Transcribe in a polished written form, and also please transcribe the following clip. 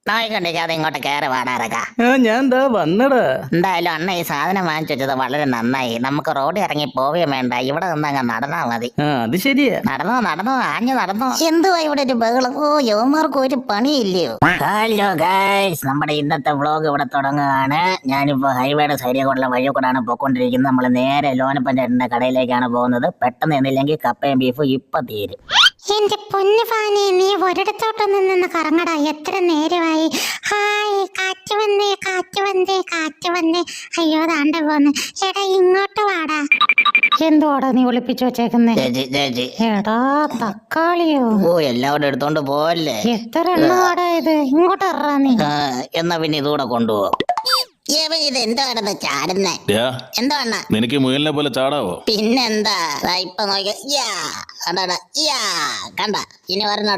നോയിക്കൊണ്ടിരിക്കാതെ ഇങ്ങോട്ട് കയറി പാടാറക്ക. ഞാൻ എന്താ വന്നടാ. എന്തായാലും അണ്ണ ഈ സാധനം വാങ്ങിച്ചു വെച്ചത് വളരെ നന്നായി. നമുക്ക് റോഡിൽ ഇറങ്ങി പോവുകയും വേണ്ട, ഇവിടെ നിന്നങ്ങ് നടന്നാ മതി. അത് ശരിയാ. നടന്നോ ആഞ്ഞു നടന്നോ. എന്തുവാ ഇവിടെ ഒരു ബഹളം? ഓ യവന്മാർക്ക് ഒരു പണിയില്ലയോ. ഹലോ ഗൈസ്, നമ്മുടെ ഇന്നത്തെ വ്ളോഗ് ഇവിടെ തുടങ്ങുകയാണ്. ഞാനിപ്പോ ഹൈവേയുടെ സൈഡിൽ കൂടെ വഴി കൂടാണ് പോയിക്കൊണ്ടിരിക്കുന്നത്. നമ്മൾ നേരെ ലോനപ്പഞ്ചേട്ടന്റെ കടയിലേക്കാണ് പോകുന്നത്. പെട്ടെന്ന് എന്നില്ലെങ്കിൽ കപ്പയും ബീഫും ഇപ്പൊ തീരും. എന്റെ പൊന്നു ഫാനെ, നീ ഒരിടത്തോട്ടൊന്നും നിന്ന് കറങ്ങടാ. എത്ര നേരമായി. ഹായ്, കാറ്റ് വന്നേ കാറ്റ് വന്നേ കാറ്റ് വന്നേ. അയ്യോ താണ്ട പോന്ന്. എടാ ഇങ്ങോട്ട് വാടാ. എന്തുവാടാ നീ ഒളിപ്പിച്ചു വെച്ചേക്കുന്നേ? എടാ തക്കാളിയോ? ഓ എല്ലാവരും എടുത്തോണ്ട് പോവല്ലേ. എത്ര എണ്ണമാടാ ഇത്? ഇങ്ങോട്ട് ഇറ നീ. എന്നാ പിന്നെ ഇതുകൂടെ കൊണ്ടുപോകും. ഇത് എന്താണ് ചാടുന്നേ? എന്താണ് നിനക്ക് മുയലിനെ പോലെ ചാടാവോ? പിന്നെന്താ, ഇപ്പൊ നോക്കിയ കണ്ട ഇനി പറഞ്ഞ